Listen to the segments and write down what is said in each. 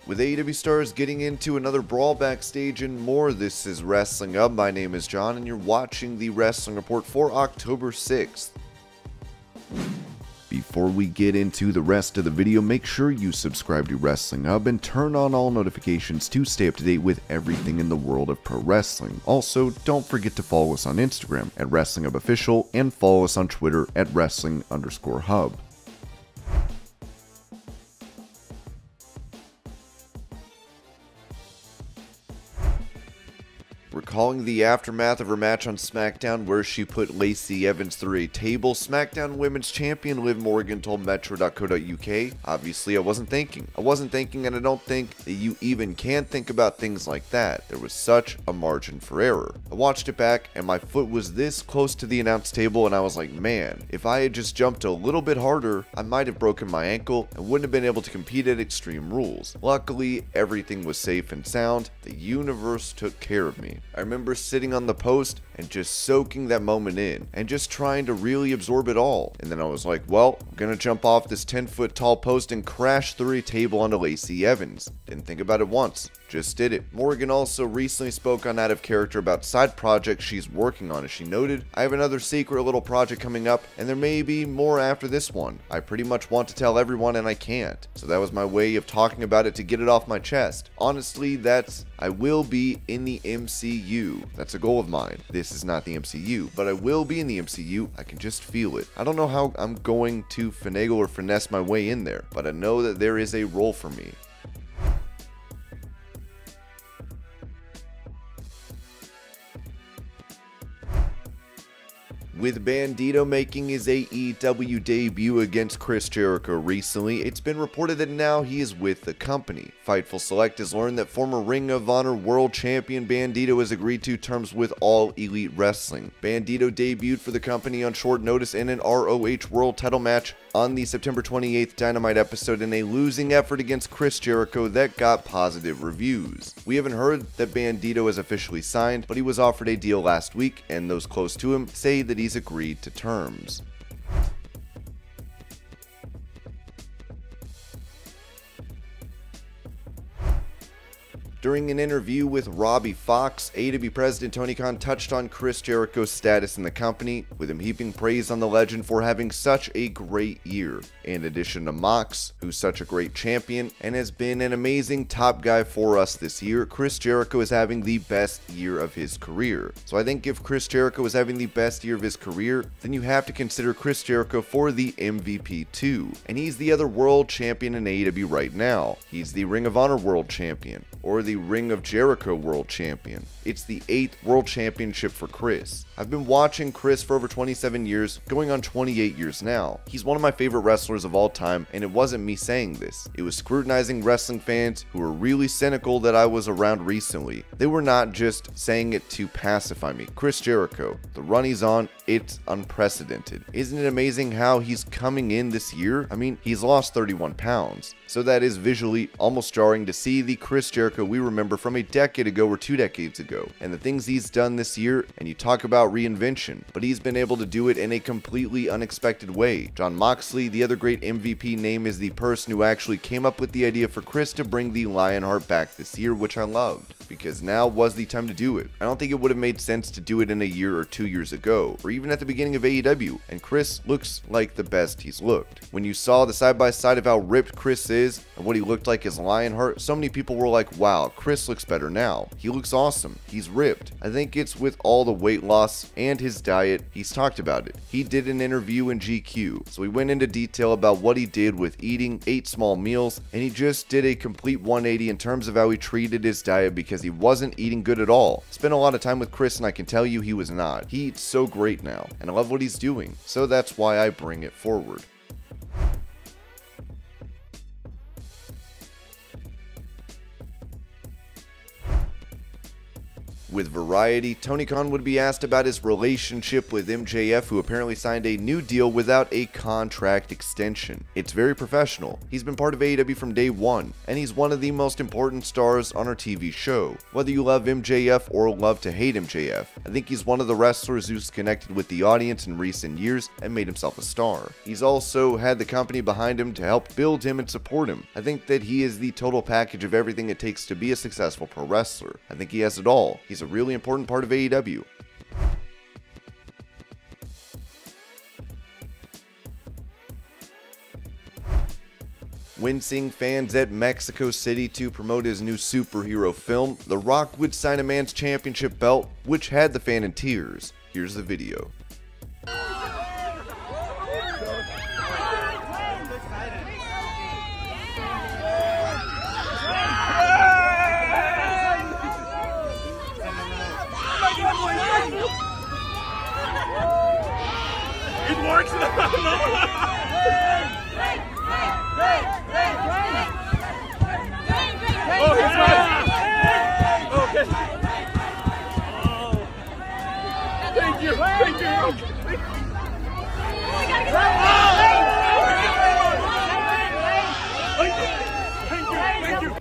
With AEW stars getting into another brawl backstage and more, this is Wrestling Up. My name is John and you're watching the Wrestling Report for October 6th. Before we get into the rest of the video, make sure you subscribe to Wrestling Hub and turn on all notifications to stay up to date with everything in the world of pro wrestling. Also, don't forget to follow us on Instagram at Wrestling Hub Official and follow us on Twitter at Wrestling_Hub. Recalling the aftermath of her match on SmackDown where she put Lacey Evans through a table, SmackDown Women's Champion Liv Morgan told Metro.co.uk, obviously I wasn't thinking, and I don't think that you even can think about things like that. There was such a margin for error. I watched it back and my foot was this close to the announce table and I was like, man, if I had just jumped a little bit harder, I might have broken my ankle and wouldn't have been able to compete at Extreme Rules. Luckily, everything was safe and sound. The universe took care of me. I remember sitting on the post and just soaking that moment in and just trying to really absorb it all. And then I was like, well, I'm gonna jump off this 10-foot tall post and crash through a table onto Lacey Evans. Didn't think about it once. Just did it. Morgan also recently spoke on Out of Character about side projects she's working on. As she noted, I have another secret little project coming up and there may be more after this one. I pretty much want to tell everyone and I can't. So that was my way of talking about it to get it off my chest. Honestly, I will be in the MCU. That's a goal of mine. This is not the MCU, but I will be in the MCU. I can just feel it. I don't know how I'm going to finagle or finesse my way in there, but I know that there is a role for me. With Bandido making his AEW debut against Chris Jericho recently, it's been reported that now he is with the company. Fightful Select has learned that former Ring of Honor World Champion Bandido has agreed to terms with All Elite Wrestling. Bandido debuted for the company on short notice in an ROH World title match on the September 28th Dynamite episode in a losing effort against Chris Jericho that got positive reviews. We haven't heard that Bandido has officially signed, but he was offered a deal last week, and those close to him say that he's agreed to terms. During an interview with Robbie Fox, AEW President Tony Khan touched on Chris Jericho's status in the company, with him heaping praise on the legend for having such a great year. In addition to Mox, who's such a great champion and has been an amazing top guy for us this year, Chris Jericho is having the best year of his career. So I think if Chris Jericho is having the best year of his career, then you have to consider Chris Jericho for the MVP too. And he's the other world champion in AEW right now. He's the Ring of Honor World Champion, or the Ring of Jericho World Champion. It's the 8th World Championship for Chris. I've been watching Chris for over 27 years, going on 28 years now. He's one of my favorite wrestlers of all time, and it wasn't me saying this. It was scrutinizing wrestling fans who were really cynical that I was around recently. They were not just saying it to pacify me. Chris Jericho, the run he's on, it's unprecedented. Isn't it amazing how he's coming in this year? I mean, he's lost 31 pounds. So that is visually almost jarring to see the Chris Jericho we remember from a decade ago or 2 decades ago, and the things he's done this year. And you talk about reinvention, but he's been able to do it in a completely unexpected way. Jon Moxley, the other great MVP name, is the person who actually came up with the idea for Chris to bring the Lionheart back this year, which I loved, because now was the time to do it. I don't think it would have made sense to do it in a year or 2 years ago, or even at the beginning of AEW, and Chris looks like the best he's looked. When you saw the side-by-side of how ripped Chris is and what he looked like as Lionheart, so many people were like, wow, Chris looks better now. He looks awesome. He's ripped. I think it's with all the weight loss and his diet. He's talked about it. He did an interview in GQ, so he went into detail about what he did with eating 8 small meals, and he just did a complete 180 in terms of how he treated his diet because he wasn't eating good at all. Spent a lot of time with Chris and I can tell you he was not. He eats so great now, and I love what he's doing, so that's why I bring it forward. With Variety, Tony Khan would be asked about his relationship with MJF, who apparently signed a new deal without a contract extension. It's very professional. He's been part of AEW from day one, and he's one of the most important stars on our TV show. Whether you love MJF or love to hate MJF, I think he's one of the wrestlers who's connected with the audience in recent years and made himself a star. He's also had the company behind him to help build him and support him. I think that he is the total package of everything it takes to be a successful pro wrestler. I think he has it all. He's a really important part of AEW. When seeing fans at Mexico City to promote his new superhero film, The Rock would sign a man's championship belt, which had the fan in tears. Here's the video. It works! Oh, he's right! Okay. Oh. Thank you! Thank you! Thank you!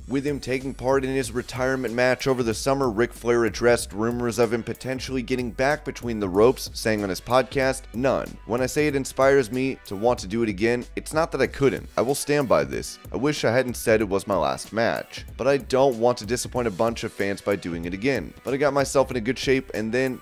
With him taking part in his retirement match over the summer, Ric Flair addressed rumors of him potentially getting back between the ropes, saying on his podcast, "None. When I say it inspires me to want to do it again, it's not that I couldn't. I will stand by this. I wish I hadn't said it was my last match. But I don't want to disappoint a bunch of fans by doing it again. But I got myself in a good shape and then,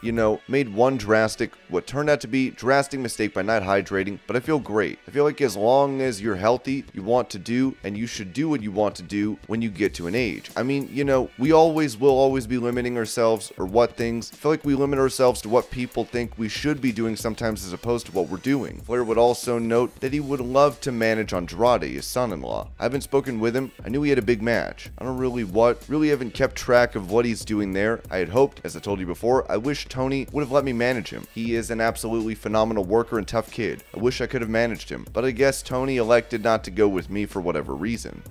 made one what turned out to be drastic mistake by not hydrating, but I feel great. I feel like as long as you're healthy, you want to do, and you should do what you want to do when you get to an age. I mean, we will always be limiting ourselves or what things. I feel like we limit ourselves to what people think we should be doing sometimes as opposed to what we're doing." Flair would also note that he would love to manage Andrade, his son-in-law. I haven't spoken with him. I knew he had a big match. I don't really haven't kept track of what he's doing there. I had hoped, as I told you before, I wish Tony would have let me manage him. He is an absolutely phenomenal worker and tough kid. I wish I could have managed him, but I guess Tony elected not to go with me for whatever reason.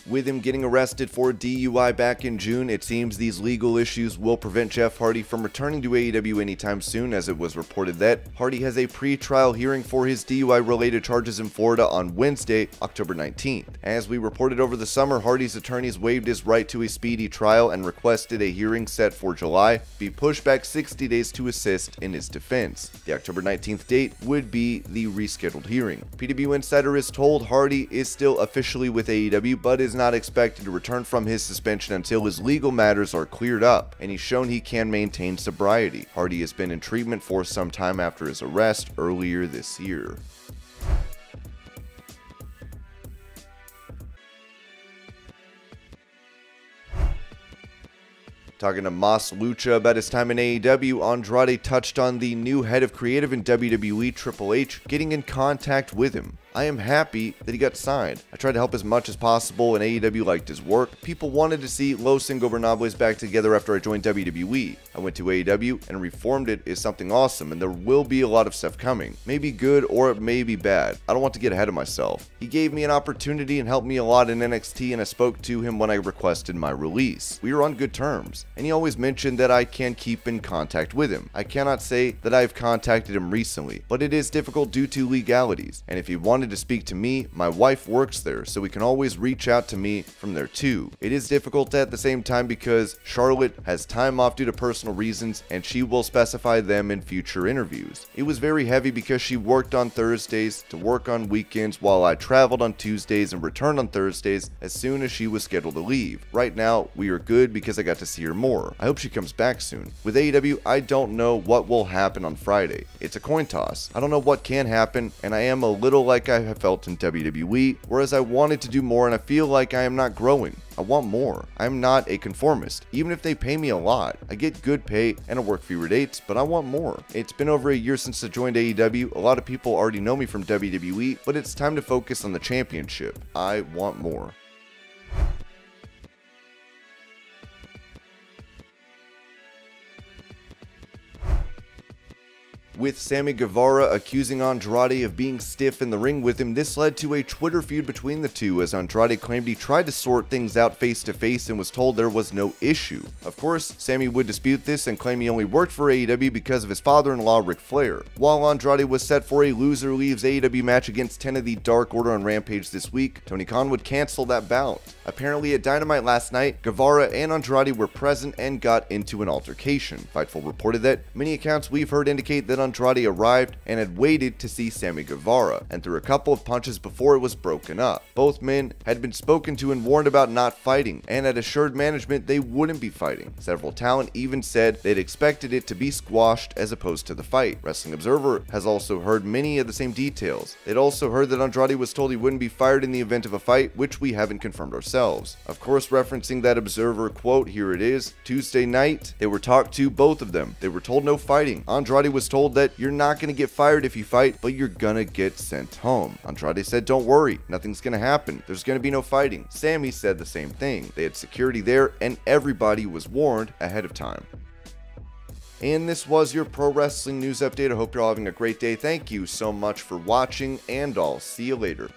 With him getting arrested for DUI back in June, it seems these legal issues will prevent Jeff Hardy from returning to AEW anytime soon, as it was reported that Hardy has a pre-trial hearing for his DUI-related charges in Florida on Wednesday, October 19th. As we reported over the summer, Hardy's attorneys waived his right to a speedy trial and requested a hearing set for July be pushed back 60 days to assist in his defense. The October 19th date would be the rescheduled hearing. PW Insider is told Hardy is still officially with AEW, but is not expected to return from his suspension until his legal matters are cleared up, and he's shown he can maintain sobriety. Hardy has been in treatment for some time after his arrest earlier this year. Talking to Mas Lucha about his time in AEW, Andrade touched on the new head of creative in WWE, Triple H, getting in contact with him. "I am happy that he got signed. I tried to help as much as possible, and AEW liked his work. People wanted to see Los Ingobernables back together after I joined WWE. I went to AEW and reformed it is something awesome, and there will be a lot of stuff coming. Maybe good or it may be bad. I don't want to get ahead of myself. He gave me an opportunity and helped me a lot in NXT, and I spoke to him when I requested my release. We were on good terms, and he always mentioned that I can keep in contact with him. I cannot say that I've contacted him recently, but it is difficult due to legalities, and if he wanted to speak to me, my wife works there, so he can always reach out to me from there too. It is difficult at the same time because Charlotte has time off due to personal reasons, and she will specify them in future interviews. It was very heavy because she worked on Thursdays to work on weekends while I traveled on Tuesdays and returned on Thursdays as soon as she was scheduled to leave. Right now, we are good because I got to see her more. I hope she comes back soon. With AEW, I don't know what will happen on Friday. It's a coin toss. I don't know what can happen, and I am a little like I have felt in WWE, whereas I wanted to do more and I feel like I am not growing. I want more. I'm not a conformist. Even if they pay me a lot, I get good pay and I work fewer dates, but I want more. It's been over a year since I joined AEW. A lot of people already know me from WWE, but it's time to focus on the championship. I want more. With Sammy Guevara accusing Andrade of being stiff in the ring with him, this led to a Twitter feud between the two, as Andrade claimed he tried to sort things out face to face and was told there was no issue. Of course, Sammy would dispute this and claim he only worked for AEW because of his father-in-law Ric Flair. While Andrade was set for a loser leaves AEW match against 10 of the Dark Order on Rampage this week, Tony Khan would cancel that bout. Apparently at Dynamite last night, Guevara and Andrade were present and got into an altercation. Fightful reported that many accounts we've heard indicate that Andrade arrived and had waited to see Sammy Guevara, and threw a couple of punches before it was broken up. Both men had been spoken to and warned about not fighting, and had assured management they wouldn't be fighting. Several talent even said they'd expected it to be squashed as opposed to the fight. Wrestling Observer has also heard many of the same details. They'd also heard that Andrade was told he wouldn't be fired in the event of a fight, which we haven't confirmed ourselves. Of course, referencing that Observer quote, here it is: Tuesday night, they were talked to, both of them. They were told no fighting. Andrade was told that you're not going to get fired if you fight, but you're gonna get sent home. Andrade said, don't worry, nothing's gonna happen. There's gonna be no fighting. Sammy said the same thing. They had security there and everybody was warned ahead of time. And this was your pro wrestling news update. I hope you're all having a great day. Thank you so much for watching, and I'll see you later.